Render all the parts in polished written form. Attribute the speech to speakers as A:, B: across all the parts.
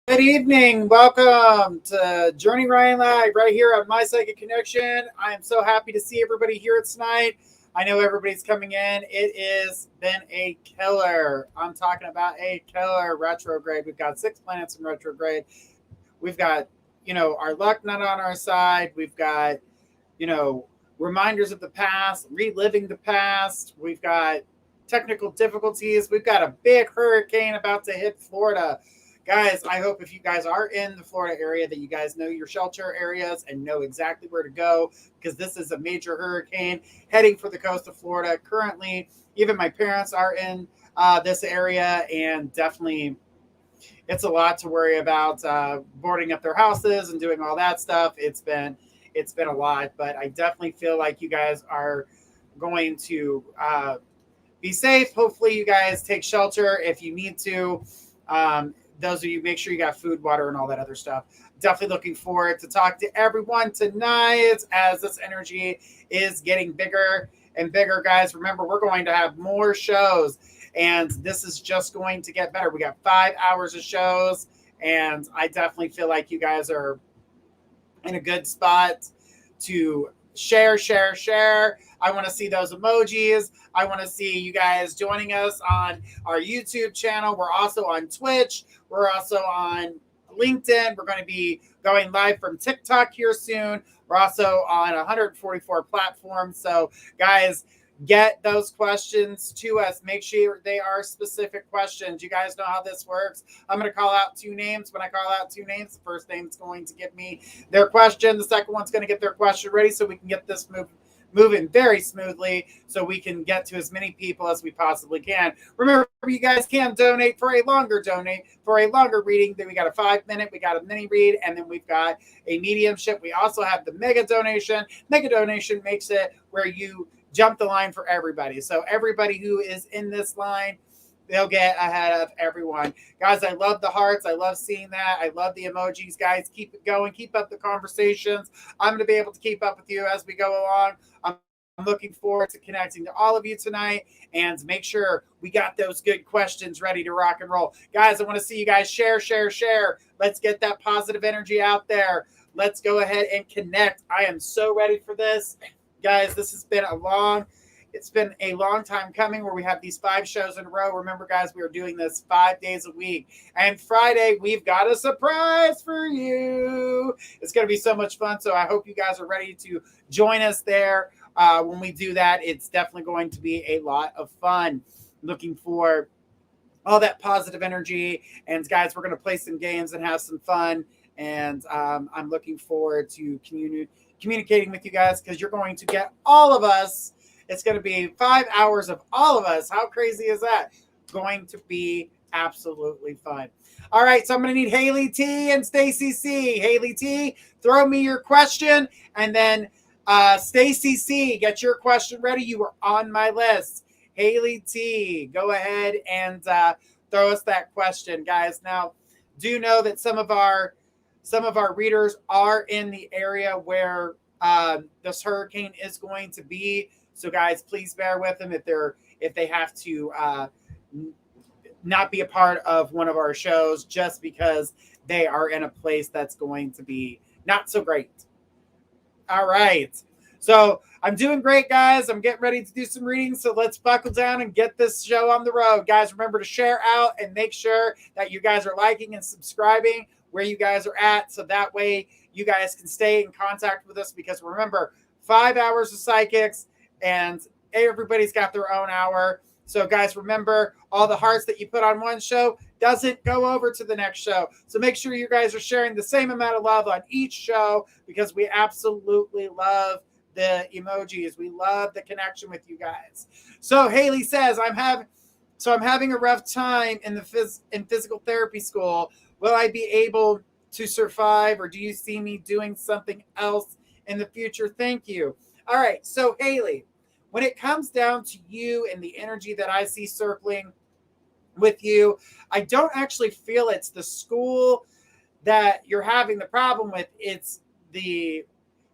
A: Good evening. Welcome to Journey Ryan Live right here on My Psychic Connection. I am so happy to see everybody here tonight. I know everybody's coming in. It has been a killer. I'm talking about a killer retrograde. We've got 6 planets in retrograde. We've got, our luck not on our side. We've got, reminders of the past, reliving the past. We've got technical difficulties. We've got a big hurricane about to hit Florida. Guys, I hope if you guys are in the Florida area that you guys know your shelter areas and know exactly where to go, because this is a major hurricane heading for the coast of Florida. Currently, even my parents are in this area, and definitely it's a lot to worry about, boarding up their houses and doing all that stuff. It's been a lot, but I definitely feel like you guys are going to be safe. Hopefully you guys take shelter if you need to. Those of you, make sure you got food, water, and all that other stuff. Definitely looking forward to talk to everyone tonight as this energy is getting bigger and bigger. Guys, remember, we're going to have more shows, and this is just going to get better. We got 5 hours of shows, and I definitely feel like you guys are in a good spot to share. I want to see those emojis. I want to see you guys joining us on our YouTube channel. We're also on Twitch. We're also on LinkedIn. We're going to be going live from TikTok here soon. We're also on 144 platforms. So guys, get those questions to us. Make sure they are specific questions. You guys know how this works. I'm going to call out 2 names. When I call out 2 names, the first name is going to give me their question. The second one's going to get their question ready so we can get this moving very smoothly so we can get to as many people as we possibly can. Remember, you guys can donate for a longer reading. Then we got a 5-minute, we got a mini read, and then we've got a mediumship. We also have the mega donation. Mega donation makes it where you jump the line for everybody. So everybody who is in this line, they'll get ahead of everyone. Guys, I love the hearts. I love seeing that. I love the emojis. Guys, keep it going. Keep up the conversations. I'm going to be able to keep up with you as we go along. I'm looking forward to connecting to all of you tonight, and make sure we got those good questions ready to rock and roll. Guys, I want to see you guys share. Let's get that positive energy out there. Let's go ahead and connect. I am so ready for this. Guys, this has been it's been a long time coming where we have these 5 shows in a row. Remember, guys, we are doing this 5 days a week. And Friday, we've got a surprise for you. It's going to be so much fun. So I hope you guys are ready to join us there. When we do that, it's definitely going to be a lot of fun. Looking for all that positive energy. And guys, we're going to play some games and have some fun. And I'm looking forward to communicating with you guys, because you're going to get all of us. It's going to be 5 hours of all of us. How crazy is that? Going to be absolutely fun. All right, so I'm going to need Haley T and Stacy C. Haley T, throw me your question, and then Stacy C, get your question ready. You are on my list. Haley T, go ahead and throw us that question, guys. Now, do know that some of our readers are in the area where this hurricane is going to be. So guys, please bear with them if they have to not be a part of one of our shows, just because they are in a place that's going to be not so great. All right. So I'm doing great, guys. I'm getting ready to do some readings. So let's buckle down and get this show on the road. Guys, remember to share out and make sure that you guys are liking and subscribing where you guys are at. So that way you guys can stay in contact with us, because remember, 5 hours of psychics, and everybody's got their own hour. So guys, remember, all the hearts that you put on one show doesn't go over to the next show. So make sure you guys are sharing the same amount of love on each show, because we absolutely love the emojis. We love the connection with you guys. So Haley says, I'm having a rough time in physical therapy school. Will I be able to survive, or do you see me doing something else in the future? Thank you. All right. So Haley, when it comes down to you and the energy that I see circling with you, I don't actually feel it's the school that you're having the problem with. It's the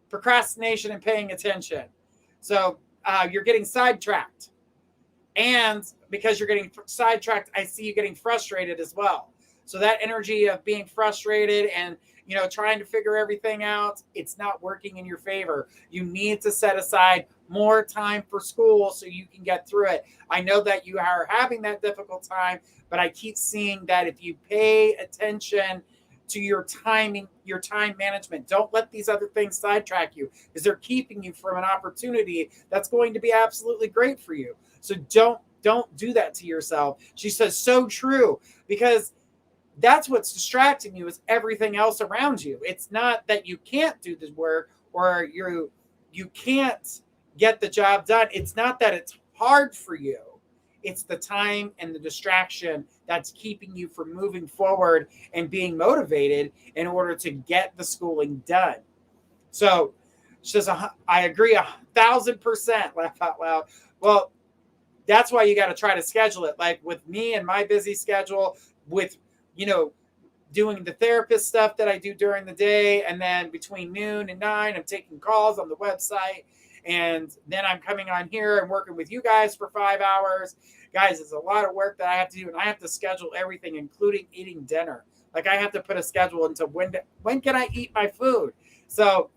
A: procrastination and paying attention. So you're getting sidetracked. And because you're getting sidetracked, I see you getting frustrated as well. So that energy of being frustrated and, trying to figure everything out, it's not working in your favor. You need to set aside more time for school so you can get through it. I know that you are having that difficult time, but I keep seeing that if you pay attention to your timing, your time management, don't let these other things sidetrack you, because they're keeping you from an opportunity that's going to be absolutely great for you. So don't do that to yourself. She says, so true, because that's what's distracting you, is everything else around you. It's not that you can't do the work or you can't get the job done. It's not that it's hard for you. It's the time and the distraction that's keeping you from moving forward and being motivated in order to get the schooling done. So she says, I agree 1,000%. Laugh out loud. Well, that's why you got to try to schedule it. Like with me and my busy schedule, with, doing the therapist stuff that I do during the day. And then between noon and 9, I'm taking calls on the website. And then I'm coming on here and working with you guys for 5 hours. Guys, it's a lot of work that I have to do. And I have to schedule everything, including eating dinner. Like I have to put a schedule into when can I eat my food? So,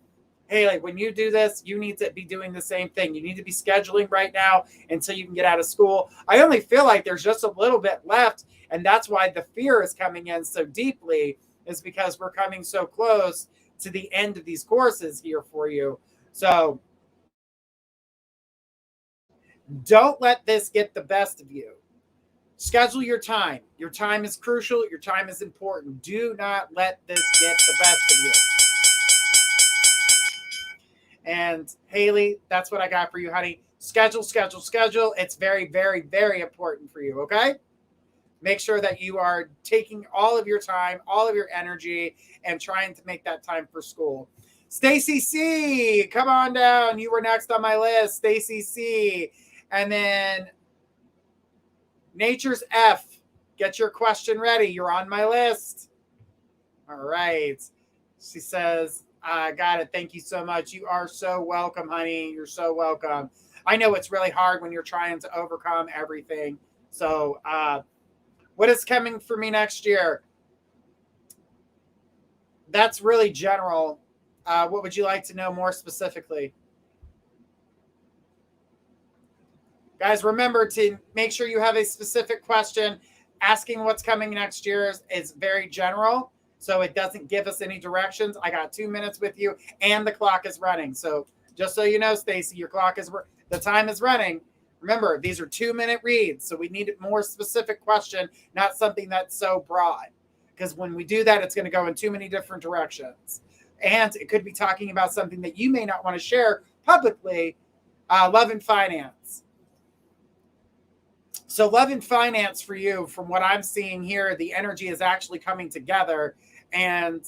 A: Haley, when you do this, you need to be doing the same thing. You need to be scheduling right now until you can get out of school. I only feel like there's just a little bit left. And that's why the fear is coming in so deeply, is because we're coming so close to the end of these courses here for you. So don't let this get the best of you. Schedule your time. Your time is crucial. Your time is important. Do not let this get the best of you. And Haley, that's what I got for you, honey. Schedule. It's very, very, very important for you, okay? Make sure that you are taking all of your time, all of your energy, and trying to make that time for school. Stacy C, come on down. You were next on my list, Stacy C. And then Nature's F, get your question ready. You're on my list. All right. She says, I got it. Thank you so much. You are so welcome, honey. You're so welcome. I know it's really hard when you're trying to overcome everything. So, what is coming for me next year? That's really general. What would you like to know more specifically? Guys, remember to make sure you have a specific question. Asking what's coming next year is very general, so it doesn't give us any directions. I got 2 minutes with you, and the clock is running. So just so you know, Stacy, the time is running. Remember, these are 2-minute reads, so we need a more specific question, not something that's so broad. Because when we do that, it's going to go in too many different directions. And it could be talking about something that you may not want to share publicly, love and finance. So love and finance for you, from what I'm seeing here, the energy is actually coming together. And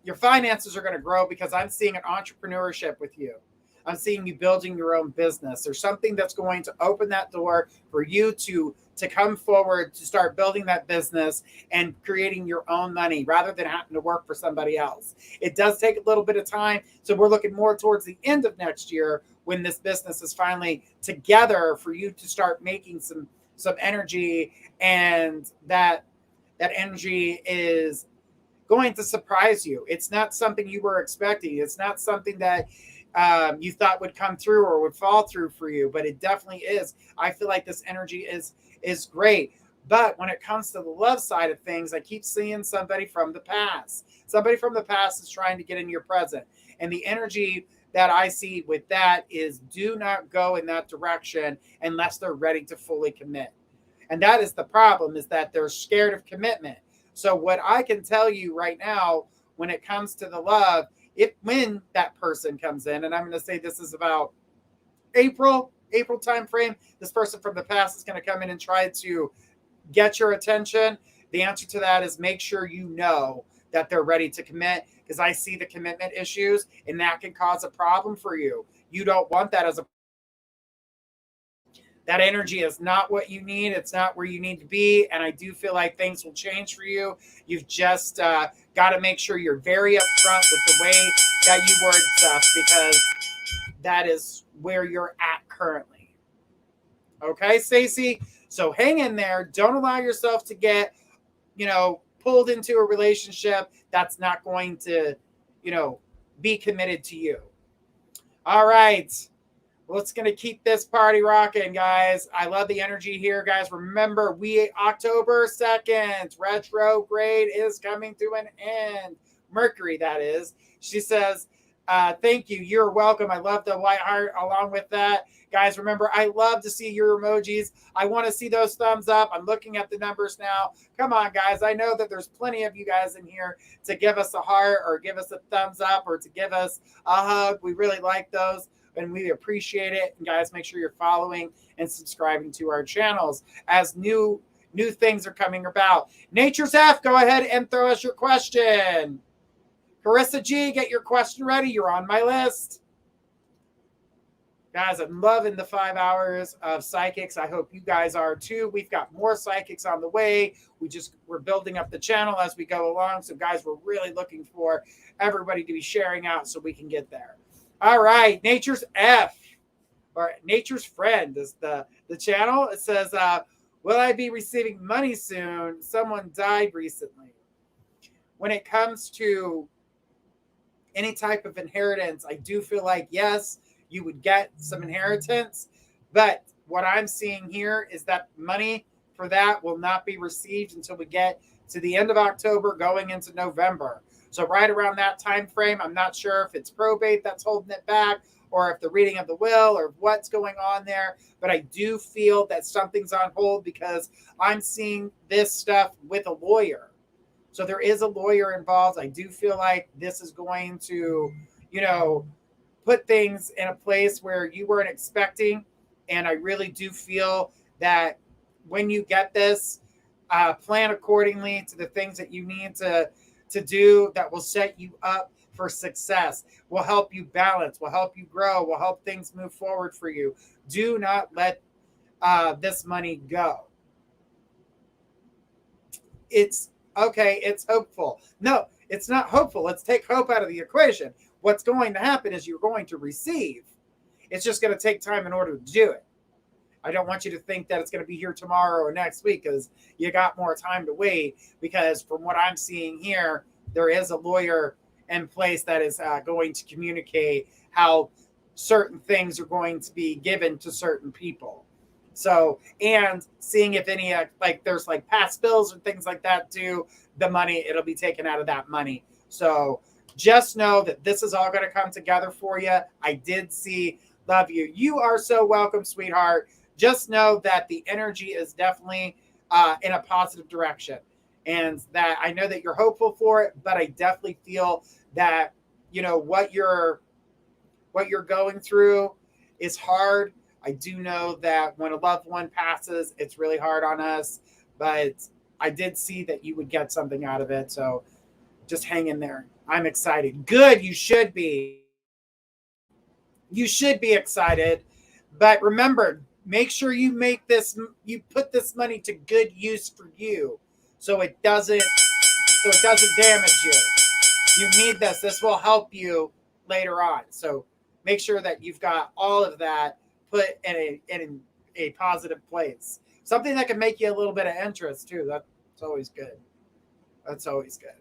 A: your finances are going to grow, because I'm seeing an entrepreneurship with you. I'm seeing you building your own business. There's something that's going to open that door for you to come forward, to start building that business and creating your own money rather than having to work for somebody else. It does take a little bit of time. So we're looking more towards the end of next year, when this business is finally together, for you to start making some energy, and that energy is going to surprise you. It's not something you were expecting. It's not something that you thought would come through or would fall through for you, but it definitely is. I feel like this energy is great. But when it comes to the love side of things, I keep seeing somebody from the past. Somebody from the past is trying to get in your present. And the energy that I see with that is do not go in that direction unless they're ready to fully commit. And that is the problem, is that they're scared of commitment. So what I can tell you right now, when it comes to the love, when that person comes in, and I'm going to say this is about April time frame, this person from the past is going to come in and try to get your attention. The answer to that is make sure you know that they're ready to commit, because I see the commitment issues, and that can cause a problem for you. You don't want that as a that energy is not what you need. It's not where you need to be. And I do feel like things will change for you. You've just got to make sure you're very upfront with the way that you word stuff, because that is where you're at currently. Okay, Stacey? So hang in there. Don't allow yourself to get, pulled into a relationship that's not going to, be committed to you. All right. Well, it's going to keep this party rocking, guys. I love the energy here, guys. Remember, October 2nd, retrograde is coming to an end. Mercury, that is. She says, thank you. You're welcome. I love the white heart along with that. Guys, remember, I love to see your emojis. I want to see those thumbs up. I'm looking at the numbers now. Come on, guys. I know that there's plenty of you guys in here to give us a heart or give us a thumbs up or to give us a hug. We really like those, and we appreciate it. And guys, make sure you're following and subscribing to our channels as new things are coming about. Nature's F, go ahead and throw us your question. Carissa G, get your question ready. You're on my list. Guys, I'm loving the 5 hours of psychics. I hope you guys are too. We've got more psychics on the way. We're building up the channel as we go along. So guys, we're really looking for everybody to be sharing out so we can get there. All right, Nature's F, or Nature's Friend is the channel. It says, will I be receiving money soon? Someone died recently. When it comes to any type of inheritance, I do feel like, yes, you would get some inheritance. But what I'm seeing here is that money for that will not be received until we get to the end of October, going into November. So right around that time frame, I'm not sure if it's probate that's holding it back, or if the reading of the will, or what's going on there. But I do feel that something's on hold, because I'm seeing this stuff with a lawyer. So there is a lawyer involved. I do feel like this is going to, put things in a place where you weren't expecting. And I really do feel that when you get this, plan accordingly to the things that you need to do that will set you up for success, will help you balance, will help you grow, will help things move forward for you. Do not let this money go. It's okay, it's hopeful. No, it's not hopeful. Let's take hope out of the equation. What's going to happen is you're going to receive. It's just going to take time in order to do it. I don't want you to think that it's going to be here tomorrow or next week, because you got more time to wait. Because from what I'm seeing here, there is a lawyer in place that is going to communicate how certain things are going to be given to certain people. So, and seeing if any, there's past bills and things like that too, the money, it'll be taken out of that money. So just know that this is all going to come together for you. I did see, love you. You are so welcome, sweetheart. Just know that the energy is definitely in a positive direction, and that I know that you're hopeful for it, but I definitely feel that, what you're going through is hard. I do know that when a loved one passes, it's really hard on us, but I did see that you would get something out of it. So just hang in there. I'm excited. Good. You should be. You should be excited. But remember, make sure you put this money to good use for you, so it doesn't damage you. You need this. This will help you later on. So make sure that you've got all of that put in a positive place. Something that can make you a little bit of interest too. That's always good. That's always good.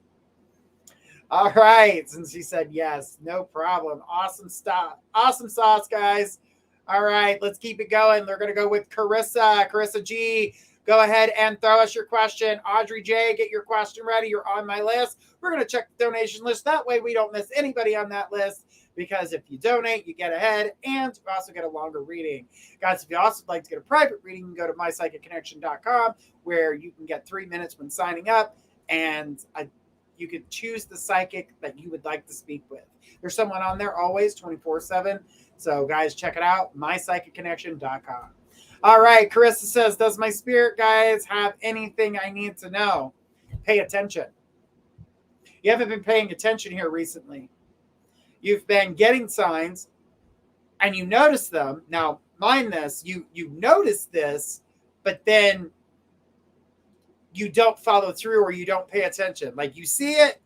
A: All right. Since she said yes, no problem. Awesome stuff. Awesome sauce, guys. All right, let's keep it going. They're going to go with Carissa. Carissa G, go ahead and throw us your question. Audrey J, get your question ready. You're on my list. We're going to check the donation list. That way we don't miss anybody on that list. because if you donate, you get ahead and you also get a longer reading. Guys, if you also would like to get a private reading, you can go to mypsychicconnection.com where you can get 3 minutes when signing up, and you could choose the psychic that you would like to speak with. There's someone on there always 24/7. So guys, check it out, mypsychicconnection.com. All right, Carissa says, does my spirit guides have anything I need to know? Pay attention. You haven't been paying attention here recently. You've been getting signs and you notice them. Now, mind this, you notice this, but then you don't follow through or you don't pay attention. Like you see it,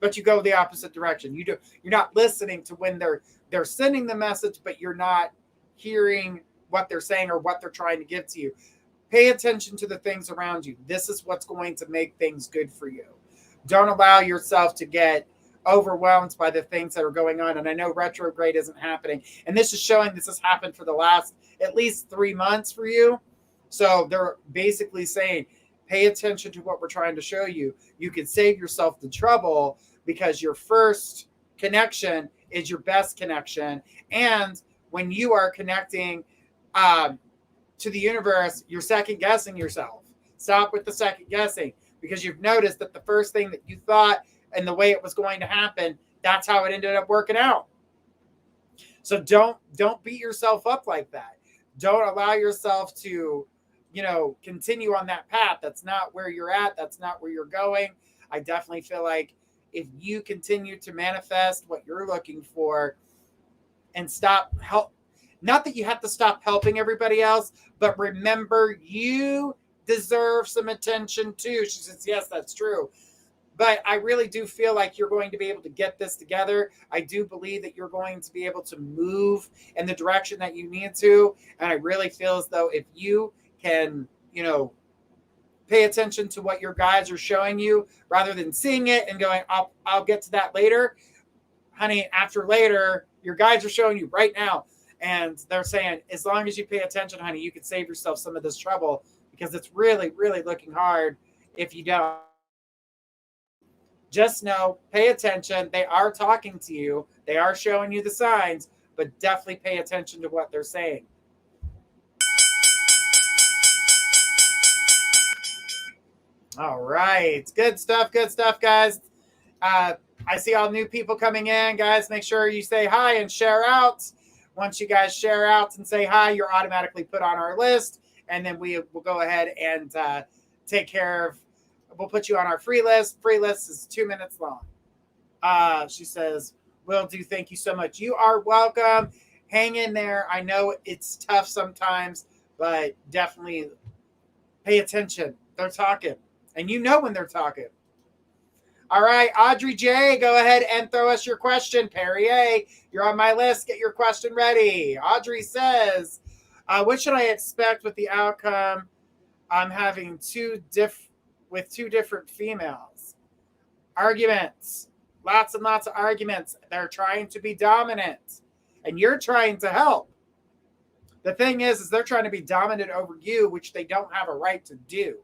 A: but you go the opposite direction. You're not listening to when they're sending the message, but you're not hearing what they're saying or what they're trying to give to you. Pay attention to the things around you. This is what's going to make things good for you. Don't allow yourself to get overwhelmed by the things that are going on. And I know retrograde isn't happening. And this is showing this has happened for the last at least 3 months for you. So they're basically saying, pay attention to what we're trying to show you. You can save yourself the trouble because your first connection is your best connection. And when you are connecting to the universe, you're second guessing yourself. Stop with the second guessing, because you've noticed that the first thing that you thought and the way it was going to happen, that's how it ended up working out. So don't beat yourself up like that. Don't allow yourself to, continue on that path. That's not where you're at. That's not where you're going. I definitely feel like if you continue to manifest what you're looking for and not that you have to stop helping everybody else, but remember you deserve some attention too. She says, yes, that's true. But I really do feel like you're going to be able to get this together. I do believe that you're going to be able to move in the direction that you need to. And I really feel as though if you can, pay attention to what your guides are showing you rather than seeing it and going, I'll get to that later. Honey, after later, your guides are showing you right now. And they're saying, as long as you pay attention, honey, you can save yourself some of this trouble, because it's really, really looking hard if you don't. Just know, pay attention. They are talking to you. They are showing you the signs, but definitely pay attention to what they're saying. All right. Good stuff, guys. I see all new people coming in. Guys, make sure you say hi and share out. Once you guys share out and say hi, you're automatically put on our list. And then we will go ahead and take care of, we'll put you on our free list. Free list is 2 minutes long. She says, will do. Thank you so much. You are welcome. Hang in there. I know it's tough sometimes, but definitely pay attention. They're talking. And you know when they're talking. All right, Audrey J., go ahead and throw us your question. Perry A., you're on my list. Get your question ready. Audrey says, what should I expect with the outcome? I'm having two different females. Arguments. Lots and lots of arguments. They're trying to be dominant. And you're trying to help. The thing is they're trying to be dominant over you, which they don't have a right to do.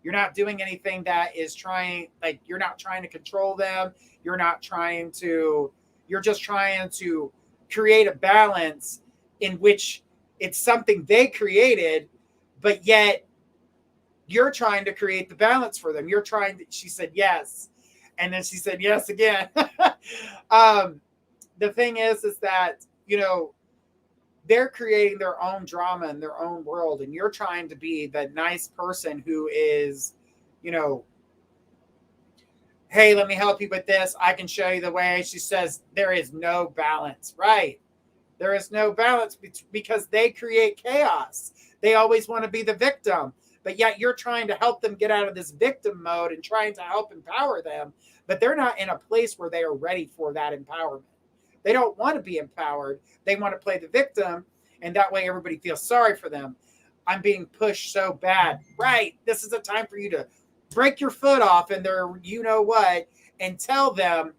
A: You're not doing anything that is you're not trying to control them. You're just trying to create a balance in which it's something they created, but yet you're trying to create the balance for them. She said yes. And then she said yes again. The thing is that, they're creating their own drama in their own world. And you're trying to be the nice person who is, hey, let me help you with this. I can show you the way. She says there is no balance, right? There is no balance because they create chaos. They always want to be the victim, but yet you're trying to help them get out of this victim mode and trying to help empower them, but they're not in a place where they are ready for that empowerment. They don't want to be empowered. They want to play the victim, and that way everybody feels sorry for them. I'm being pushed so bad. Right. This is a time for you to break your foot off and and tell them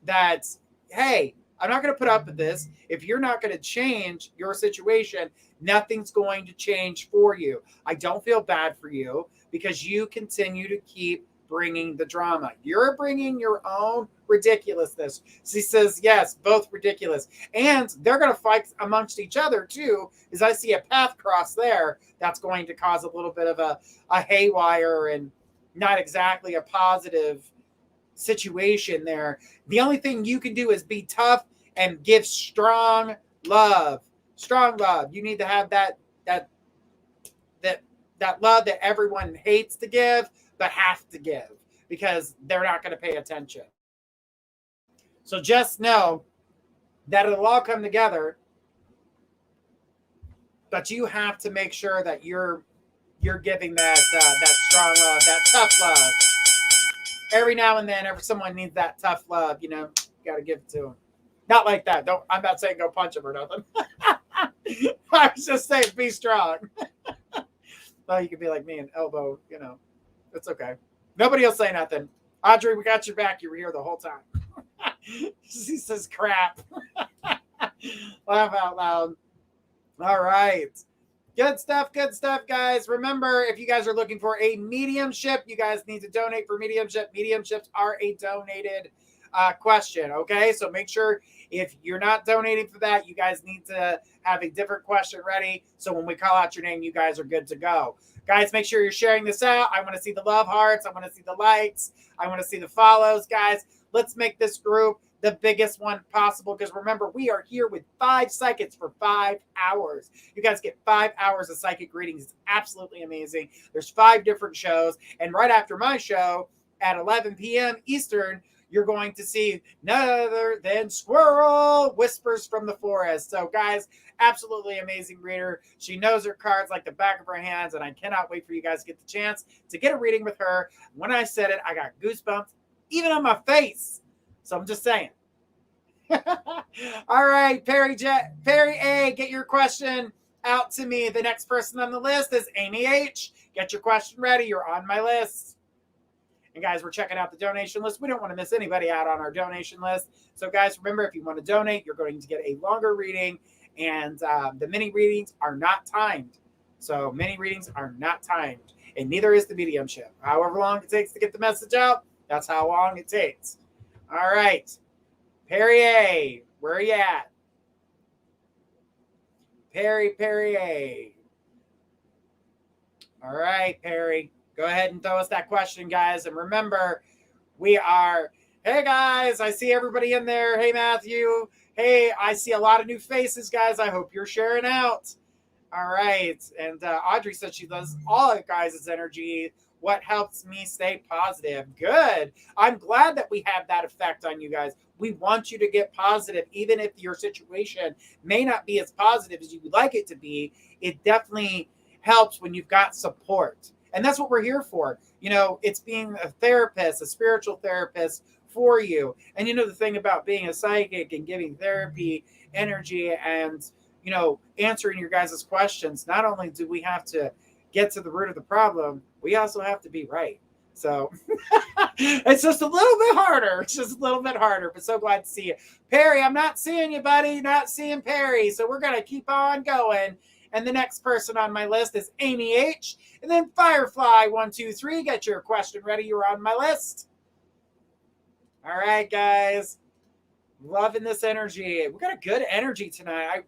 A: that, hey, I'm not going to put up with this. If you're not going to change your situation, nothing's going to change for you. I don't feel bad for you because you continue to keep bringing the drama. You're bringing your own ridiculousness. She says, yes, both ridiculous. And they're going to fight amongst each other too, as I see a path cross there that's going to cause a little bit of a haywire and not exactly a positive situation there. The only thing you can do is be tough and give strong love. Strong love. You need to have that love that everyone hates to give, but have to give, because they're not going to pay attention. So just know that it'll all come together, but you have to make sure that you're giving that strong love, that tough love. Every now and then, if someone needs that tough love, you got to give it to them. Not like that. I'm not saying go punch them or nothing. I was just saying be strong. Well, you could be like me and elbow, it's okay. Nobody will say nothing. Audrey, we got your back. You were here the whole time. She says crap. Laugh out loud. All right. Good stuff, guys. Remember, if you guys are looking for a mediumship, you guys need to donate for mediumship. Mediumships are a donated question, okay? So make sure if you're not donating for that, you guys need to have a different question ready. So when we call out your name, you guys are good to go. Guys, make sure you're sharing this out. I want to see the love hearts. I want to see the likes. I want to see the follows, guys. Let's make this group the biggest one possible, because remember, we are here with 5 psychics for 5 hours. You guys get 5 hours of psychic readings. It's absolutely amazing. There's 5 different shows, and right after my show at 11 p.m. Eastern, you're going to see none other than Squirrel Whispers from the Forest. So guys, absolutely amazing reader. She knows her cards like the back of her hands, and I cannot wait for you guys to get the chance to get a reading with her. When I said it, I got goosebumps even on my face. So I'm just saying. All right, Perry A, get your question out to me. The next person on the list is Amy H. Get your question ready. You're on my list. And guys, we're checking out the donation list. We don't want to miss anybody out on our donation list. So guys, remember, if you want to donate, you're going to get a longer reading. And the mini readings are not timed. So mini readings are not timed. And neither is the mediumship. However long it takes to get the message out, that's how long it takes. All right. Perry A, where are you at? Perry A. All right, Perry. Go ahead and throw us that question, guys. And remember, we are, hey, guys, I see everybody in there. Hey, Matthew. Hey, I see a lot of new faces, guys. I hope you're sharing out. All right. And Audrey said she loves all of guys' energy. What helps me stay positive? Good. I'm glad that we have that effect on you guys. We want you to get positive, even if your situation may not be as positive as you would like it to be. It definitely helps when you've got support. And that's what we're here for. It's being a therapist, a spiritual therapist for you. And the thing about being a psychic and giving therapy, energy, and, answering your guys' questions, not only do we have to get to the root of the problem, we also have to be right. So it's just a little bit harder. It's just a little bit harder, but so glad to see you. Perry, I'm not seeing you, buddy. Not seeing Perry. So we're going to keep on going. And the next person on my list is Amy H. And then Firefly123. Get your question ready. You're on my list. All right, guys. Loving this energy. We got a good energy tonight.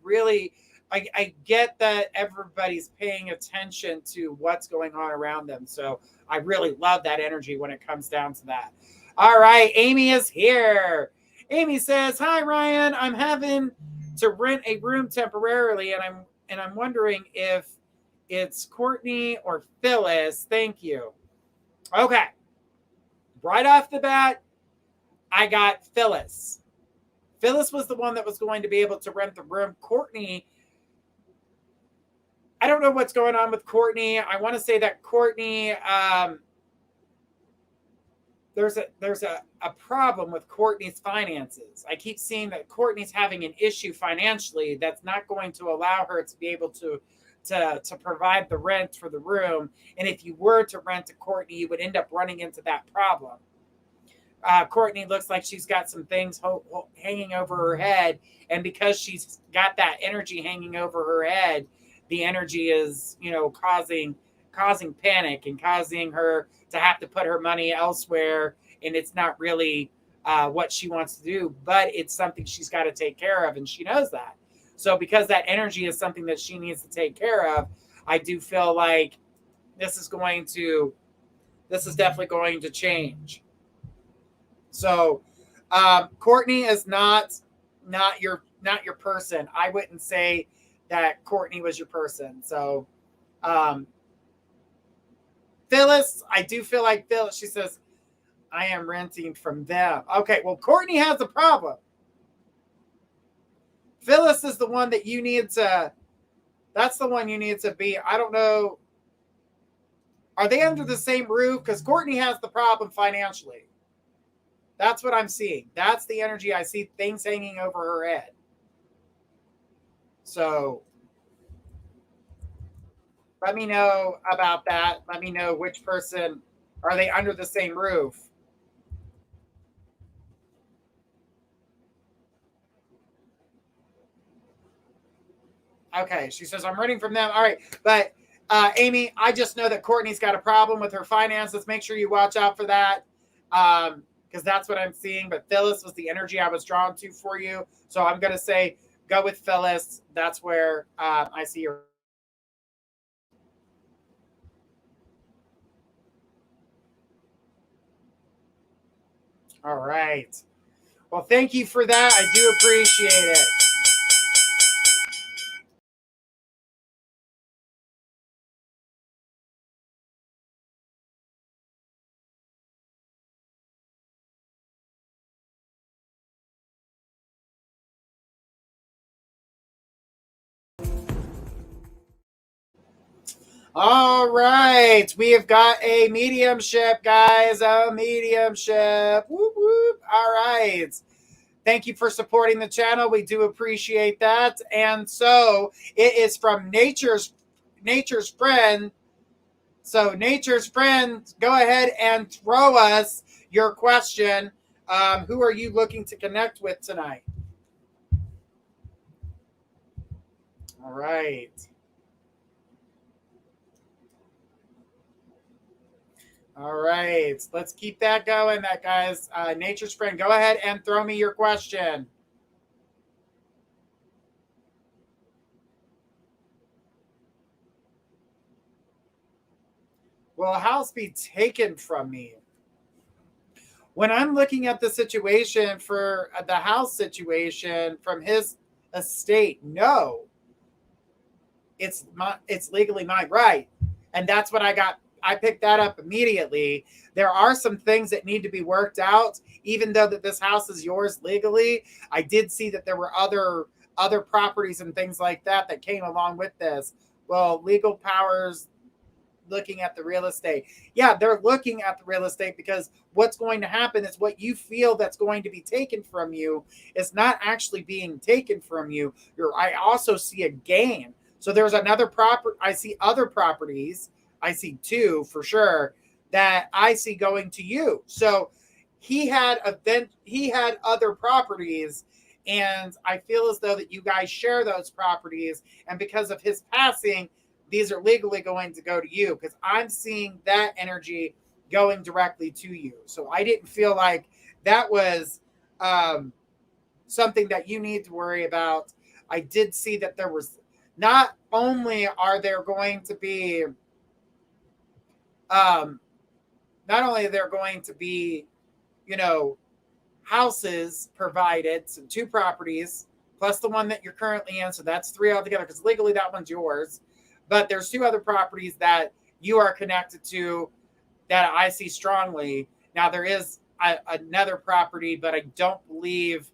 A: I get that everybody's paying attention to what's going on around them. So I really love that energy when it comes down to that. All right, Amy is here. Amy says, "Hi, Ryan. I'm having to rent a room temporarily, and I'm wondering if it's Courtney or Phyllis. Thank you." Okay. Right off the bat, I got Phyllis. Phyllis was the one that was going to be able to rent the room. Courtney, I don't know what's going on with Courtney. I want to say that Courtney, there's a problem with Courtney's finances. I keep seeing that Courtney's having an issue financially that's not going to allow her to be able to provide the rent for the room. And if you were to rent to Courtney, you would end up running into that problem. Courtney looks like she's got some things hanging over her head. And because she's got that energy hanging over her head, the energy is, causing panic and causing her to have to put her money elsewhere. And it's not really what she wants to do, but it's something she's got to take care of, and she knows that. So because that energy is something that she needs to take care of, I do feel like this is definitely going to change. So Courtney is not your person. I wouldn't say that Courtney was your person. So Phyllis, I do feel like Phyllis, she says, I am renting from them. Okay, well, Courtney has a problem. Phyllis is the one that you need to, that's the one you need to be. I don't know. Are they under the same roof? Because Courtney has the problem financially. That's what I'm seeing. That's the energy I see, things hanging over her head. So let me know about that. Let me know which person, are they under the same roof? Okay, she says, I'm running from them. All right, but Amy, I just know that Courtney's got a problem with her finances. Make sure you watch out for that, because that's what I'm seeing. But Phyllis was the energy I was drawn to for you. So I'm going to say go with Phyllis. That's where I see her. All right. Well, thank you for that. I do appreciate it. All right. We have got a mediumship, guys. A mediumship. Whoop, whoop. All right. Thank you for supporting the channel. We do appreciate that. And so it is from Nature's Friend. So Nature's Friend, go ahead and throw us your question. Who are you looking to connect with tonight? All right. All right. Let's keep that going, that guys. Nature's Friend, go ahead and throw me your question. Will a house be taken from me? When I'm looking at the situation for the house situation from his estate, no, it's legally mine, right? And that's what I got. I picked that up immediately. There are some things that need to be worked out, even though that this house is yours legally. I did see that there were other properties and things like that that came along with this. Well, legal powers looking at the real estate. Yeah, they're looking at the real estate because what's going to happen is what you feel that's going to be taken from you is not actually being taken from you. I also see a gain. So there's another property. I see other properties. I see two for sure that I see going to you. So he had other properties, and I feel as though that you guys share those properties. And because of his passing, these are legally going to go to you, because I'm seeing that energy going directly to you. So I didn't feel like that was something that you need to worry about. I did see that there was, not only are there going to be, not only are there going to be, houses provided, so two properties, plus the one that you're currently in. So that's three altogether, because legally that one's yours. But there's two other properties that you are connected to that I see strongly. Now, there is another property, but I don't believe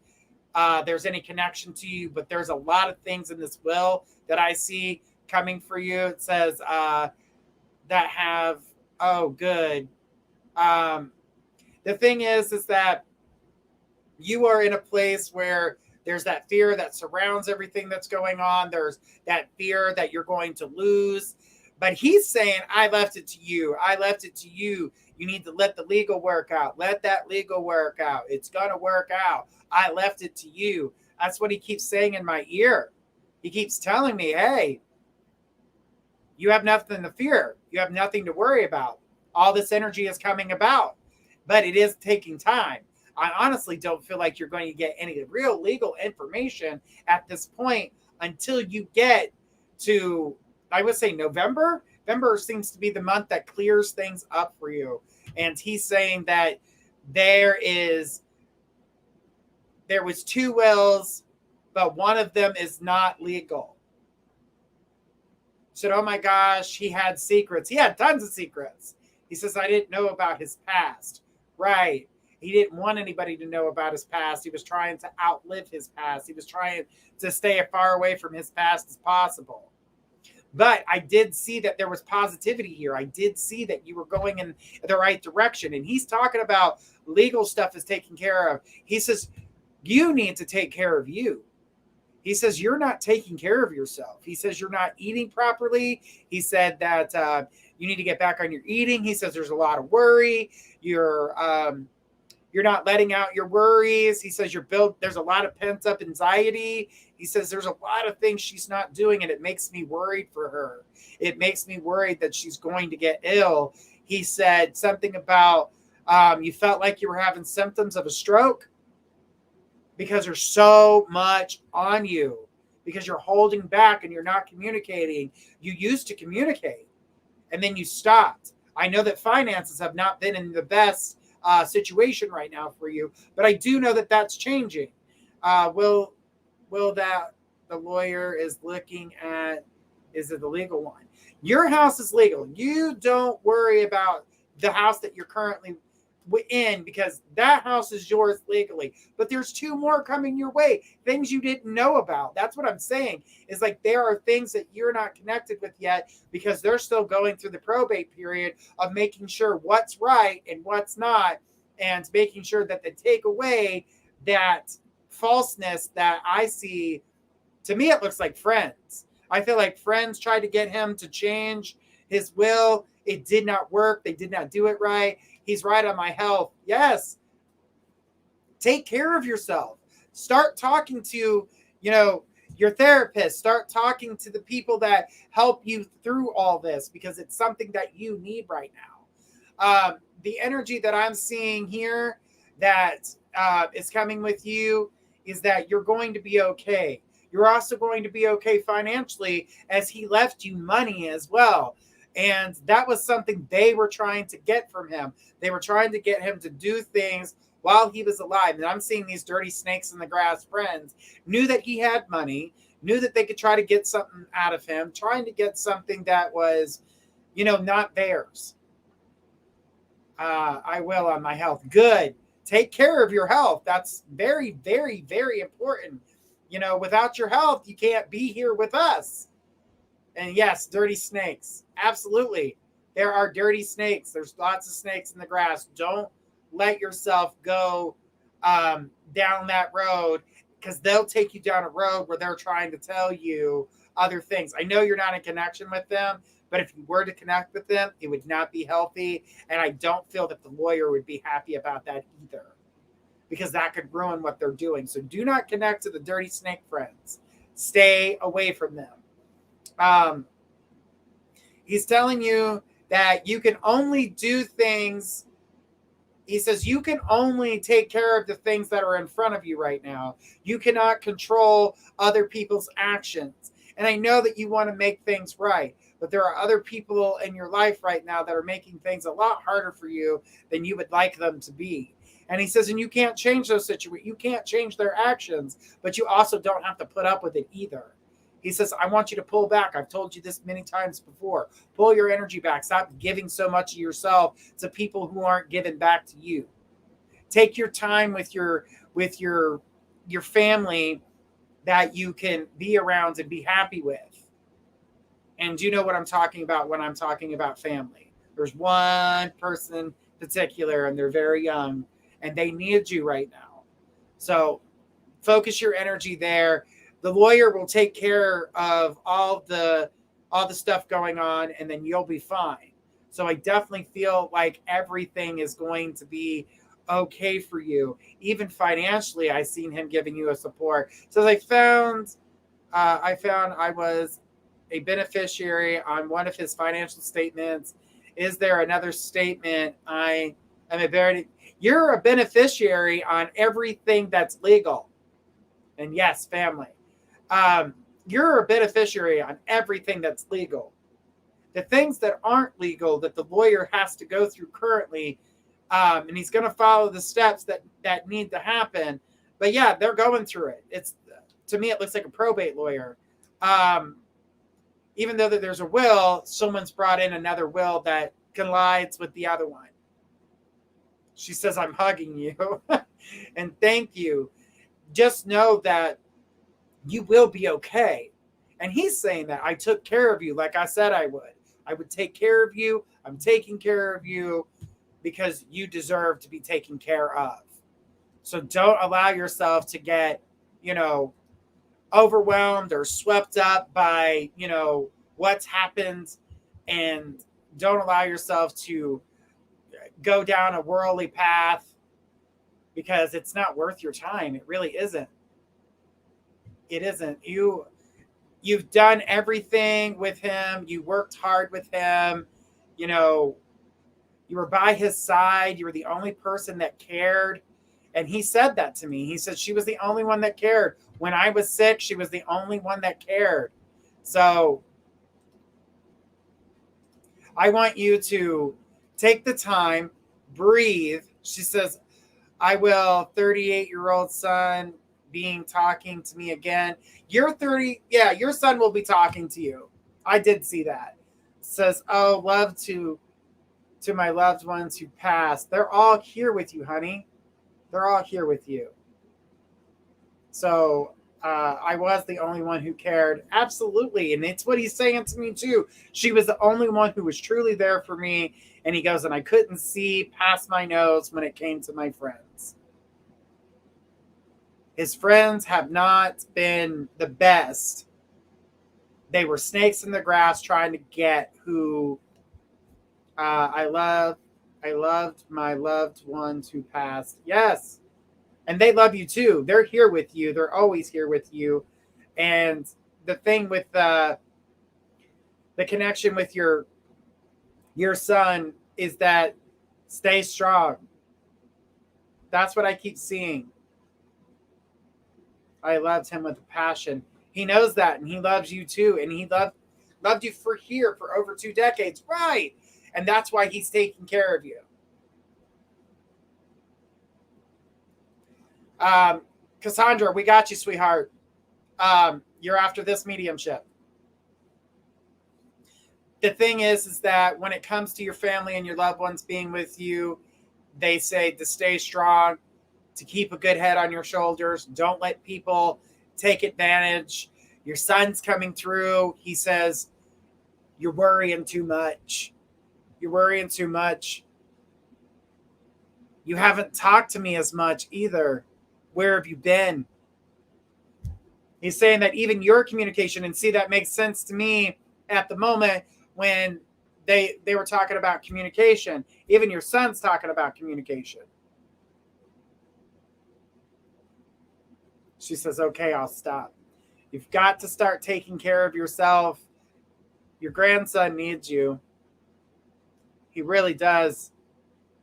A: there's any connection to you. But there's a lot of things in this will that I see coming for you. It says that have, oh, good. The thing is that you are in a place where there's that fear that surrounds everything that's going on. There's that fear that you're going to lose. But he's saying, I left it to you. I left it to you. You need to let the legal work out. Let that legal work out. It's going to work out. I left it to you. That's what he keeps saying in my ear. He keeps telling me, hey, you have nothing to fear. You have nothing to worry about. All this energy is coming about, but it is taking time. I honestly don't feel like you're going to get any real legal information at this point until you get to, I would say, November. November seems to be the month that clears things up for you. And he's saying that there was two wills, but one of them is not legal. Said, oh my gosh, he had secrets. He had tons of secrets. He says, I didn't know about his past. Right. He didn't want anybody to know about his past. He was trying to outlive his past. He was trying to stay as far away from his past as possible. But I did see that there was positivity here. I did see that you were going in the right direction. And he's talking about legal stuff is taken care of. He says, you need to take care of you. He says, you're not taking care of yourself. He says, you're not eating properly. He said that you need to get back on your eating. He says, there's a lot of worry. You're not letting out your worries. He says, there's a lot of pent up anxiety. He says, there's a lot of things she's not doing, and it makes me worried for her. It makes me worried that she's going to get ill. He said something about you felt like you were having symptoms of a stroke, because there's so much on you, because you're holding back and you're not communicating. You used to communicate and then you stopped. I know that finances have not been in the best situation right now for you, but I do know that that's changing. Will that the lawyer is looking at, is it the legal one? Your house is legal. You don't worry about the house that you're currently in, because that house is yours legally, but there's two more coming your way, things you didn't know about. That's what I'm saying, is like there are things that you're not connected with yet, because they're still going through the probate period of making sure what's right and what's not, and making sure that they take away that falseness that I see. To me, it looks like Friends. I feel like Friends tried to get him to change his will. It did not work. They did not do it right. He's right on my health. Yes. Take care of yourself. Start talking to, your therapist. Start talking to the people that help you through all this, because it's something that you need right now. The energy that I'm seeing here that is coming with you is that you're going to be okay. You're also going to be okay financially, as he left you money as well. And that was something they were trying to get from him. They were trying to get him to do things while he was alive. And I'm seeing these dirty snakes in the grass friends knew that he had money, knew that they could try to get something out of him, trying to get something that was, not theirs. I will on my health. Good. Take care of your health. That's very, very, very important. Without your health, you can't be here with us. And yes, dirty snakes. Absolutely. There are dirty snakes. There's lots of snakes in the grass. Don't let yourself go down that road, because they'll take you down a road where they're trying to tell you other things. I know you're not in connection with them, but if you were to connect with them, it would not be healthy. And I don't feel that the lawyer would be happy about that either, because that could ruin what they're doing. So do not connect to the dirty snake friends. Stay away from them. He's telling you that you can only do things. He says you can only take care of the things that are in front of you right now. You cannot control other people's actions. And I know that you want to make things right, but there are other people in your life right now that are making things a lot harder for you than you would like them to be. And he says, and you can't change those situations. You can't change their actions, but you also don't have to put up with it either. He says, I want you to pull back. I've told you this many times before. Pull your energy back. Stop giving so much of yourself to people who aren't giving back to you. Take your time with your family that you can be around and be happy with. And you know what I'm talking about when I'm talking about family. There's one person in particular, and they're very young, and they need you right now. So focus your energy there. The lawyer will take care of all the stuff going on, and then you'll be fine. So I definitely feel like everything is going to be okay for you. Even financially, I've seen him giving you a support. So I found I was a beneficiary on one of his financial statements. Is there another statement I You're a beneficiary on everything that's legal. And yes, family. You're a beneficiary on everything that's legal. The things that aren't legal that the lawyer has to go through currently, and he's going to follow the steps that need to happen. But yeah, they're going through it. To me, it looks like a probate lawyer. Even though that there's a will, someone's brought in another will that collides with the other one. She says, I'm hugging you. And thank you. Just know that you will be okay. And he's saying that I took care of you like I said I would. I would take care of you. I'm taking care of you because you deserve to be taken care of. So don't allow yourself to get, overwhelmed or swept up by, what's happened, and don't allow yourself to go down a worldly path because it's not worth your time. It really isn't. It isn't. You've done everything with him. You worked hard with him. You were by his side. You were the only person that cared. And he said that to me. He said she was the only one that cared. When I was sick, she was the only one that cared. So I want you to take the time, breathe. She says, I will, 38-year-old son talking to me again. You're 30. Yeah, your son will be talking to you. I did see that. Says, oh, love to my loved ones who passed. They're all here with you, honey. They're all here with you. So I was the only one who cared. Absolutely. And it's what he's saying to me too. She was the only one who was truly there for me. And he goes, and I couldn't see past my nose when it came to my friends. His friends have not been the best. They were snakes in the grass trying to get who I loved my loved ones who passed. Yes. And they love you too. They're here with you. They're always here with you. And the thing with the connection with your son is that stay strong. That's what I keep seeing. I loved him with a passion. He knows that, and he loves you too. And he loved you for over 2 decades. Right. And that's why he's taking care of you. Cassandra, we got you, sweetheart. You're after this mediumship. The thing is that when it comes to your family and your loved ones being with you, they say to stay strong, to keep a good head on your shoulders. Don't let people take advantage. Your son's coming through. He says, you're worrying too much. You're worrying too much. You haven't talked to me as much either. Where have you been? He's saying that even your communication, and see, that makes sense to me at the moment when they were talking about communication. Even your son's talking about communication. She says, okay, I'll stop. You've got to start taking care of yourself. Your grandson needs you. He really does.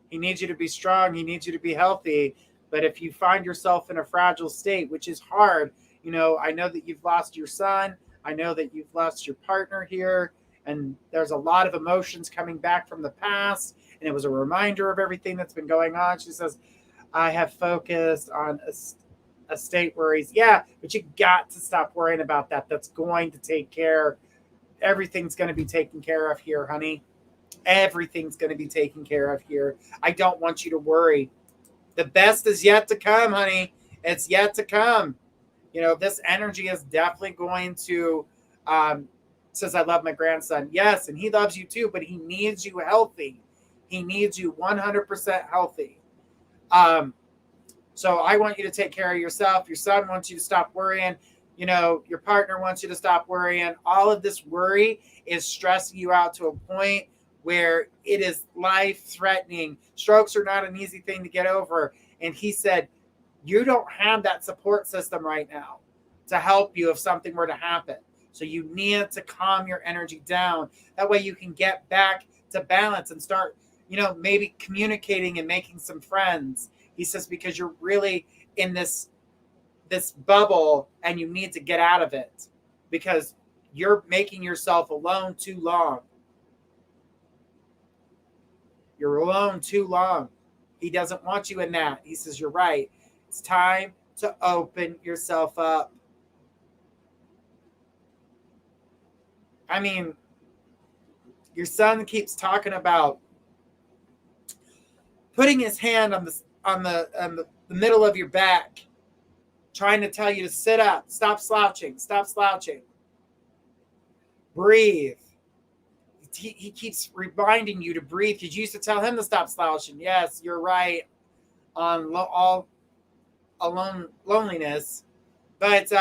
A: He needs you to be strong. He needs you to be healthy. But if you find yourself in a fragile state, which is hard, I know that you've lost your son. I know that you've lost your partner here. And there's a lot of emotions coming back from the past. And it was a reminder of everything that's been going on. She says, I have focused on a state where but you got to stop worrying about that. That's going to take care. Everything's going to be taken care of here, honey. Everything's going to be taken care of here. I don't want you to worry. The best is yet to come, honey. It's yet to come. This energy is definitely going to, says, I love my grandson. Yes, and he loves you too, but he needs you healthy. He needs you 100% healthy. So I want you to take care of yourself. Your son wants you to stop worrying. Your partner wants you to stop worrying. All of this worry is stressing you out to a point where it is life-threatening. Strokes are not an easy thing to get over. And he said, you don't have that support system right now to help you if something were to happen. So you need to calm your energy down. That way you can get back to balance and start maybe communicating and making some friends. He says, because you're really in this bubble and you need to get out of it because you're making yourself alone too long. You're alone too long. He doesn't want you in that. He says, you're right. It's time to open yourself up. I mean, your son keeps talking about putting his hand on the middle of your back, trying to tell you to sit up, stop slouching, breathe. He keeps reminding you to breathe because you used to tell him to stop slouching. Yes, you're right on all loneliness, but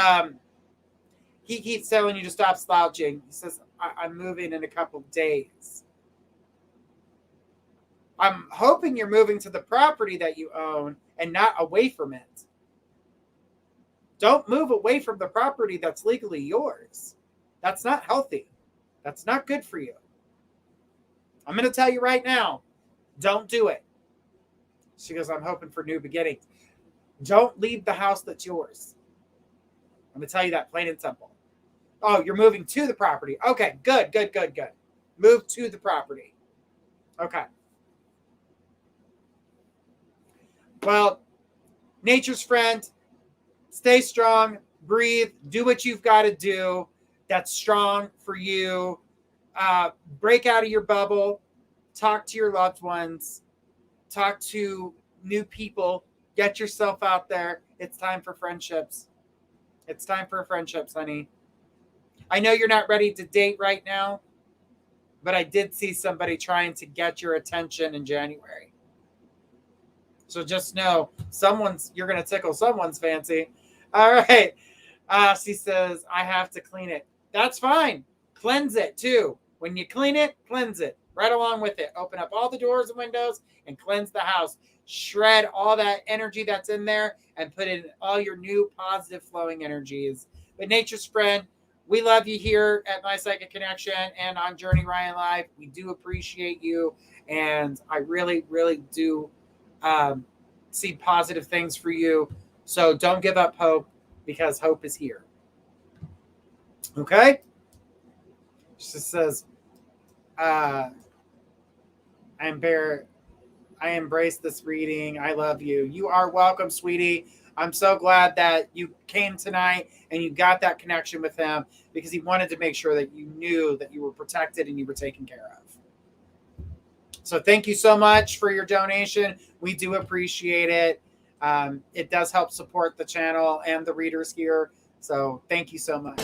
A: he keeps telling you to stop slouching. He says, I'm moving in a couple of days. I'm hoping you're moving to the property that you own and not away from it. Don't move away from the property that's legally yours. That's not healthy. That's not good for you. I'm going to tell you right now, don't do it. She goes, I'm hoping for new beginnings. Don't leave the house that's yours. I'm going to tell you that plain and simple. Oh, you're moving to the property. Okay, good. Move to the property. Okay. Well, nature's friend, stay strong, breathe, do what you've got to do. That's strong for you. Break out of your bubble, talk to your loved ones, talk to new people, get yourself out there. It's time for friendships. It's time for friendships, honey. I know you're not ready to date right now, but I did see somebody trying to get your attention in January. So just know you're going to tickle someone's fancy. All right. She says, I have to clean it. That's fine. Cleanse it too. When you clean it, cleanse it right along with it. Open up all the doors and windows and cleanse the house. Shred all that energy that's in there and put in all your new positive flowing energies. But nature's friend, we love you here at My Psychic Connection and on Journey Ryan Live. We do appreciate you. And I really, really do see positive things for you. So don't give up hope because hope is here. Okay? She says, I embrace this reading. I love you. You are welcome, sweetie. I'm so glad that you came tonight and you got that connection with him because he wanted to make sure that you knew that you were protected and you were taken care of. So thank you so much for your donation. We do appreciate it. It does help support the channel and the readers here. So thank you so much.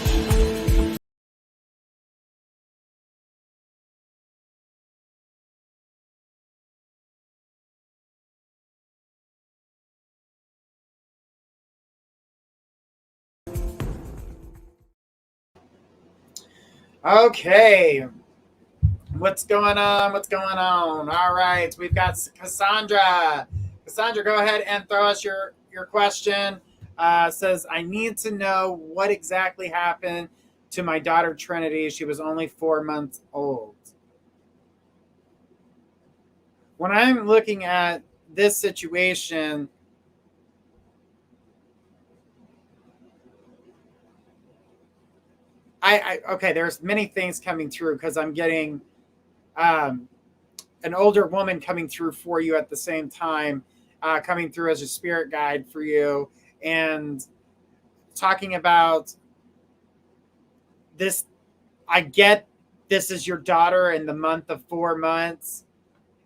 A: Okay. What's going on? All right. We've got Cassandra. Cassandra, go ahead and throw us your question. Says, I need to know what exactly happened to my daughter Trinity. She was only 4 months old. When I'm looking at this situation, okay, there's many things coming through because I'm getting an older woman coming through for you at the same time, coming through as a spirit guide for you and talking about this. I get this is your daughter in the month of 4 months.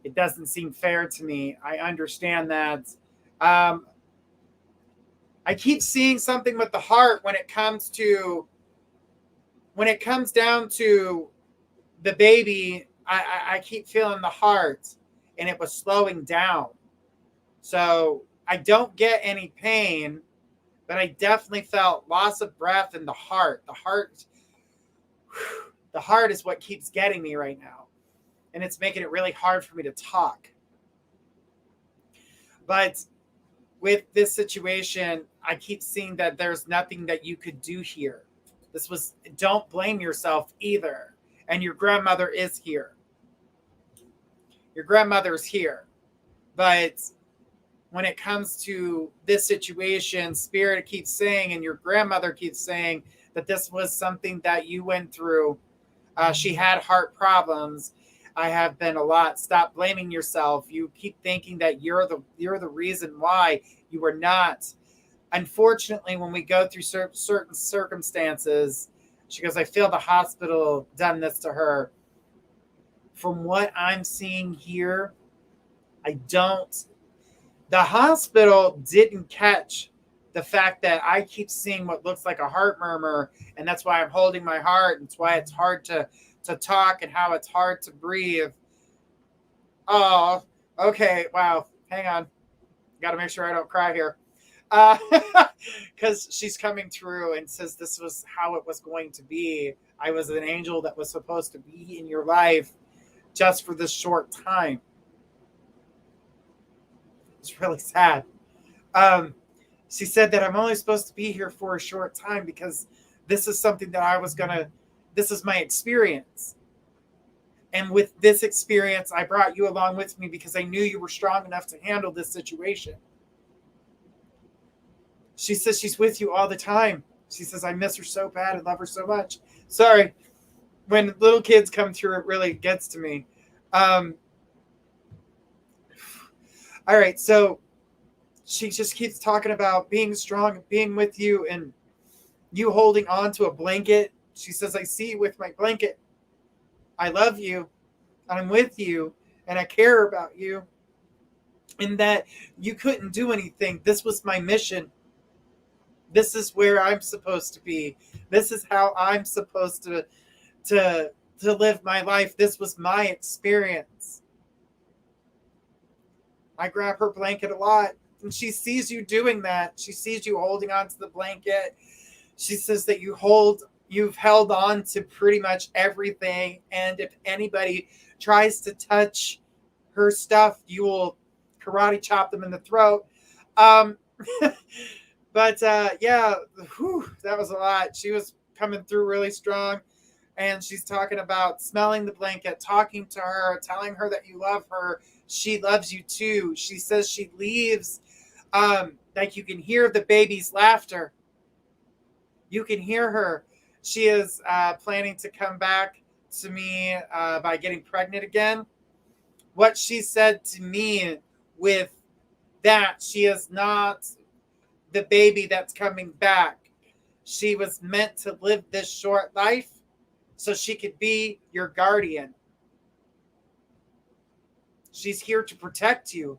A: It doesn't seem fair to me. I understand that. I keep seeing something with the heart when it comes down to the baby. I keep feeling the heart and it was slowing down. So I don't get any pain, but I definitely felt loss of breath in the heart. The heart is what keeps getting me right now. And it's making it really hard for me to talk. But with this situation, I keep seeing that there's nothing that you could do here. Don't blame yourself either. And your grandmother is here. Your grandmother's here. But when it comes to this situation, Spirit keeps saying, and your grandmother keeps saying, that this was something that you went through. She had heart problems. I have been a lot. Stop blaming yourself. You keep thinking that you're the reason why. You are not. Unfortunately, when we go through certain circumstances, she goes, I feel the hospital done this to her. From what I'm seeing here, the hospital didn't catch the fact that I keep seeing what looks like a heart murmur, and that's why I'm holding my heart. And it's why it's hard to talk and how it's hard to breathe. Oh, okay. Wow. Hang on. Got to make sure I don't cry here. Because she's coming through and says this was how it was going to be. I was an angel that was supposed to be in your life just for this short time. It's really sad. She said that I'm only supposed to be here for a short time because this is something that this is my experience. And with this experience, I brought you along with me because I knew you were strong enough to handle this situation. She says she's with you all the time. She says, I miss her so bad. I love her so much. Sorry. When little kids come through, it really gets to me. All right. So she just keeps talking about being strong and being with you and you holding on to a blanket. She says, I see you with my blanket. I love you. I'm with you. And I care about you. And that you couldn't do anything. This was my mission. This is where I'm supposed to be. This is how I'm supposed to live my life. This was my experience. I grab her blanket a lot, and she sees you doing that. She sees you holding on to the blanket. She says that you've held on to pretty much everything, and if anybody tries to touch her stuff, you will karate chop them in the throat. But yeah, that was a lot. She was coming through really strong. And she's talking about smelling the blanket, talking to her, telling her that you love her. She loves you too. She says she leaves. Like you can hear the baby's laughter. You can hear her. She is planning to come back to me by getting pregnant again. What she said to me with that, she is not the baby that's coming back. She was meant to live this short life so she could be your guardian. She's here to protect you.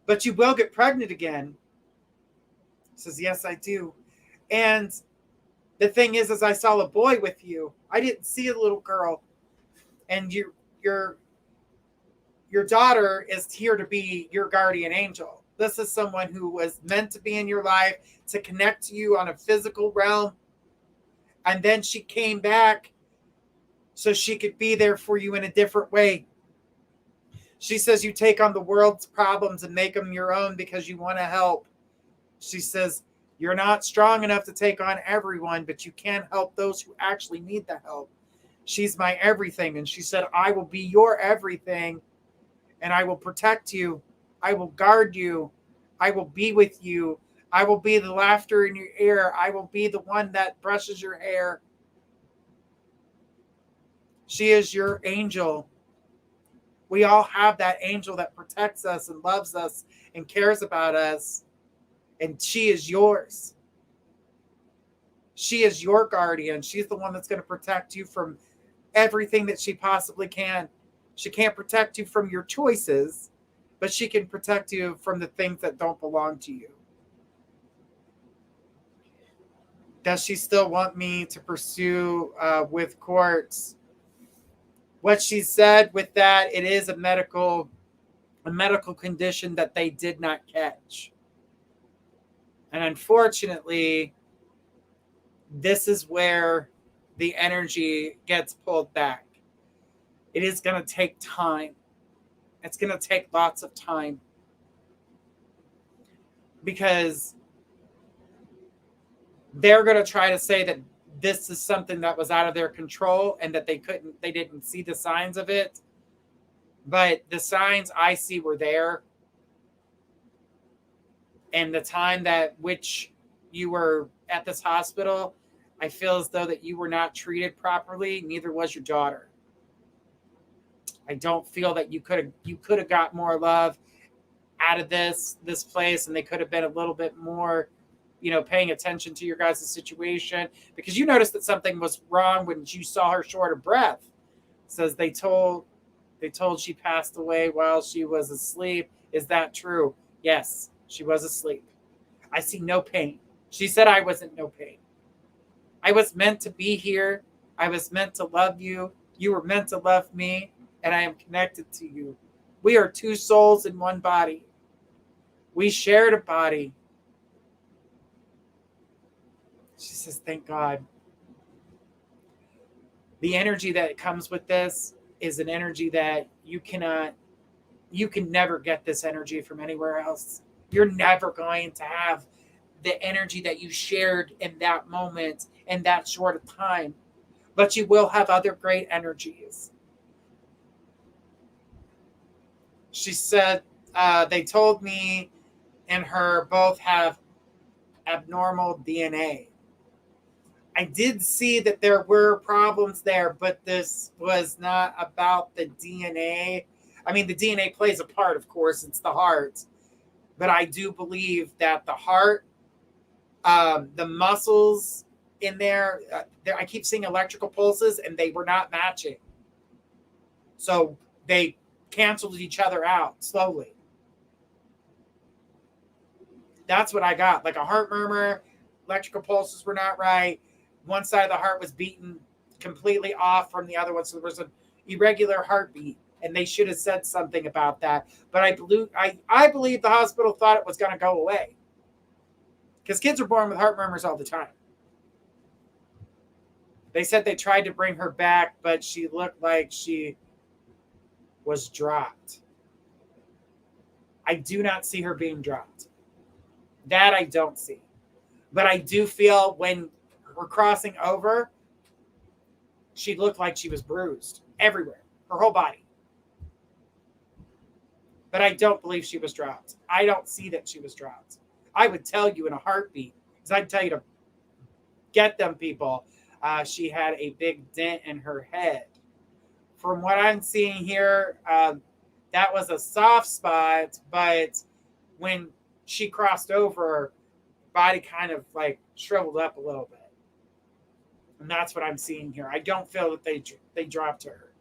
A: But you will get pregnant again. Says, yes, I do. And the thing is I saw a boy with you. I didn't see a little girl. And your daughter is here to be your guardian angel. This is someone who was meant to be in your life, to connect to you on a physical realm. And then she came back so she could be there for you in a different way. She says you take on the world's problems and make them your own because you want to help. She says you're not strong enough to take on everyone, but you can help those who actually need the help. She's my everything. And she said, I will be your everything, and I will protect you. I will guard you. I will be with you. I will be the laughter in your ear. I will be the one that brushes your hair. She is your angel. We all have that angel that protects us and loves us and cares about us. And she is yours. She is your guardian. She's the one that's going to protect you from everything that she possibly can. She can't protect you from your choices, but she can protect you from the things that don't belong to you. Does she still want me to pursue with courts? What she said with that, it is a medical condition that they did not catch. And unfortunately, this is where the energy gets pulled back. It is going to take time. It's going to take lots of time. Because they're going to try to say that this is something that was out of their control and that they didn't see the signs of it. But the signs I see were there. And the time that which you were at this hospital, I feel as though that you were not treated properly. Neither was your daughter. I don't feel that you could have got more love out of this place, and they could have been a little bit more, paying attention to your guys' situation, because you noticed that something was wrong when you saw her short of breath. It says they told she passed away while she was asleep. Is that true? Yes, she was asleep. I see no pain. She said I wasn't no pain. I was meant to be here. I was meant to love you. You were meant to love me, and I am connected to you. We are two souls in one body. We shared a body. She says, thank God. The energy that comes with this is an energy that you can never get this energy from anywhere else. You're never going to have the energy that you shared in that moment in that short of time, but you will have other great energies. She said, they told me and her both have abnormal DNA. I did see that there were problems there, but this was not about the DNA. I mean, the DNA plays a part, of course, it's the heart. But I do believe that the heart, the muscles in there, I keep seeing electrical pulses, and they were not matching. So they canceled each other out slowly. That's what I got. Like a heart murmur, electrical pulses were not right. One side of the heart was beaten completely off from the other one. So there was an irregular heartbeat, and they should have said something about that. But I believe the hospital thought it was going to go away, because kids are born with heart murmurs all the time. They said they tried to bring her back, but she looked like she was dropped. I do not see her being dropped. That I don't see. But I do feel when we're crossing over, she looked like she was bruised everywhere, her whole body. But I don't believe she was dropped. I don't see that she was dropped. I would tell you in a heartbeat, because I'd tell you to get them people. She had a big dent in her head. From what I'm seeing here, that was a soft spot, but when she crossed over, body kind of like shriveled up a little bit. And that's what I'm seeing here. I don't feel that they dropped her.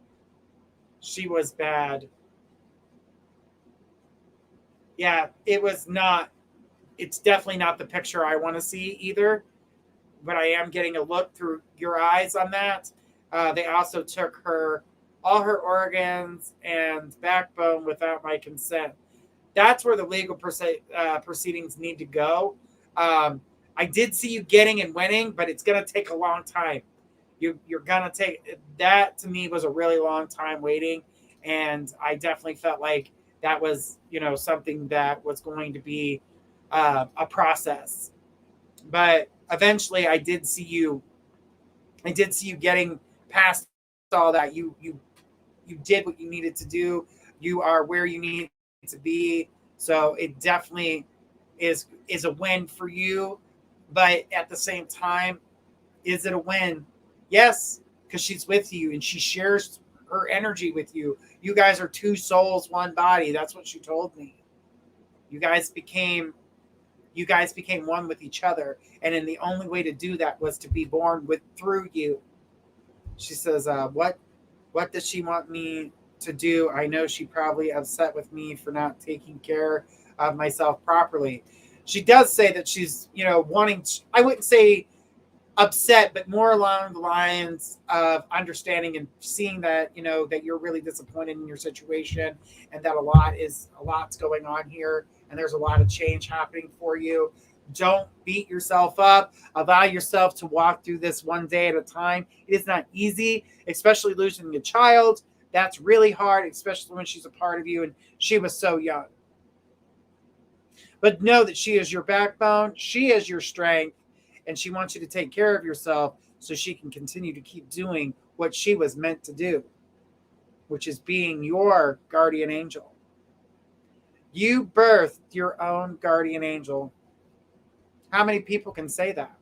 A: She was bad. Yeah, it's definitely not the picture I want to see either, but I am getting a look through your eyes on that. They also took all her organs and backbone without my consent. That's where the legal proceedings need to go. I did see you getting and winning, but it's going to take a long time. You're going to take that. To me, was a really long time waiting, and I definitely felt like that was, something that was going to be a process. But eventually, I did see you getting past all that. You did what you needed to do. You are where you need to be. So it definitely is a win for you. But at the same time, is it a win? Yes, because she's with you and she shares her energy with you. You guys are two souls, one body. That's what she told me. You guys became one with each other, and then the only way to do that was to be born through you. She says, what does she want me to do? I know she probably upset with me for not taking care of myself properly. She does say that she's, wanting to, I wouldn't say upset, but more along the lines of understanding and seeing that, that you're really disappointed in your situation, and that a lot's going on here, and there's a lot of change happening for you. Don't beat yourself up. Allow yourself to walk through this one day at a time. It is not easy, especially losing a child. That's really hard, especially when she's a part of you, and she was so young. But know that she is your backbone. She is your strength, and she wants you to take care of yourself so she can continue to keep doing what she was meant to do. which is being your guardian angel. You birthed your own guardian angel. How many people can say that?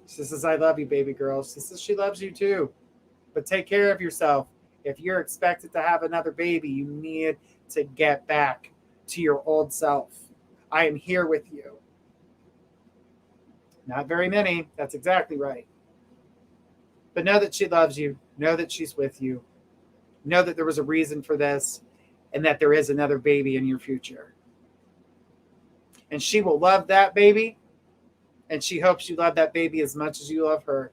A: She says, I love you, baby girl. She says she loves you too. But take care of yourself. If you're expected to have another baby, you need to get back to your old self. I am here with you. Not very many. That's exactly right. But know that she loves you. Know that she's with you. Know that there was a reason for this and that there is another baby in your future. And she will love that baby. And she hopes you love that baby as much as you love her.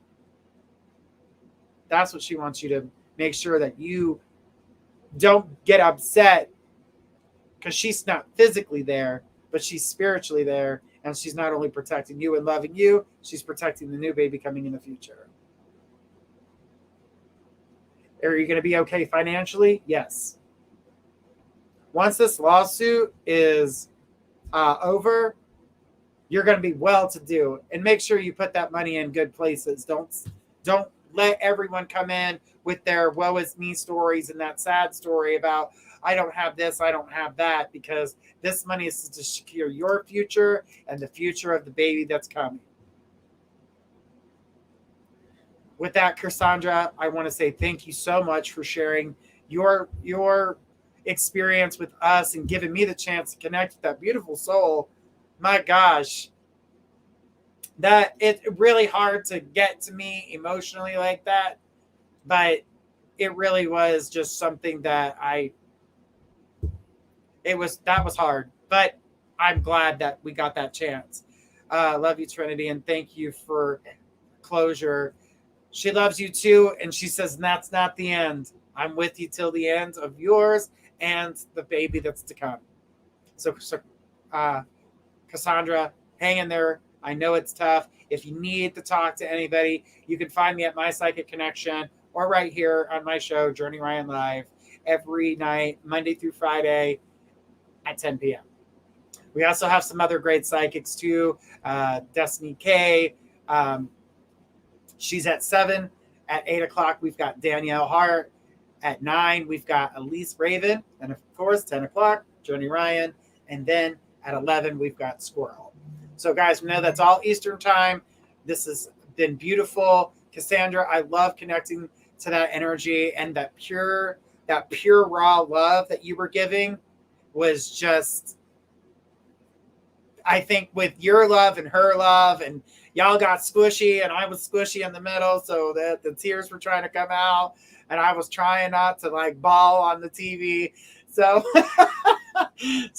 A: That's what she wants you to make sure that you don't get upset because she's not physically there, but she's spiritually there. And she's not only protecting you and loving you, she's protecting the new baby coming in the future. Are you going to be okay financially? Yes. Once this lawsuit is over, you're going to be well-to-do. And make sure you put that money in good places. Don't let everyone come in with their woe is me stories and that sad story about, I don't have this, I don't have that, because this money is to secure your future and the future of the baby that's coming. With that, Cassandra, I want to say thank you so much for sharing your experience with us and giving me the chance to connect with that beautiful soul. My gosh, that it's really hard to get to me emotionally like that, but it really was just something that that was hard, but I'm glad that we got that chance. Love you, Trinity, and thank you for closure. She loves you too, and she says, that's not the end. I'm with you till the end of yours and the baby that's to come. So Cassandra, hang in there. I know it's tough. If you need to talk to anybody, you can find me at My Psychic Connection or right here on my show, Journey Ryan Live, every night, Monday through Friday at 10 p.m. We also have some other great psychics too. Destiny K. She's at 7. At 8 o'clock, we've got Danielle Hart. At 9, we've got Elise Raven. And of course, 10 o'clock, Journey Ryan. And then at 11, we've got Squirrel. So guys, we know that's all Eastern time. This has been beautiful. Cassandra, I love connecting to that energy, and that pure raw love that you were giving was just, I think with your love and her love, and y'all got squishy and I was squishy in the middle, so that the tears were trying to come out and I was trying not to like bawl on the TV. So,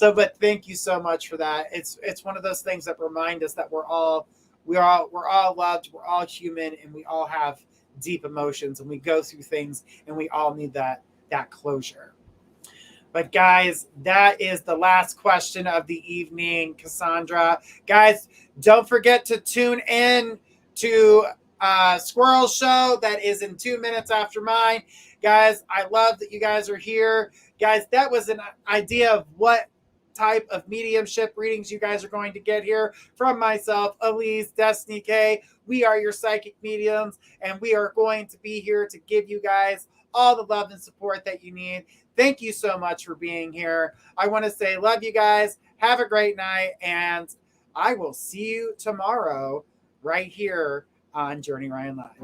A: but thank you so much for that. It's one of those things that remind us that we're all loved, we're all human, and we all have deep emotions, and we go through things, and we all need that closure. But guys, that is the last question of the evening, Cassandra. Guys, don't forget to tune in to Squirrel's show. That is in 2 minutes after mine. Guys, I love that you guys are here. Guys, that was an idea of what type of mediumship readings you guys are going to get here from myself, Elise, Destiny K. We are your psychic mediums, and we are going to be here to give you guys all the love and support that you need. Thank you so much for being here. I want to say love you guys. Have a great night, and I will see you tomorrow right here on Journey Ryan Live.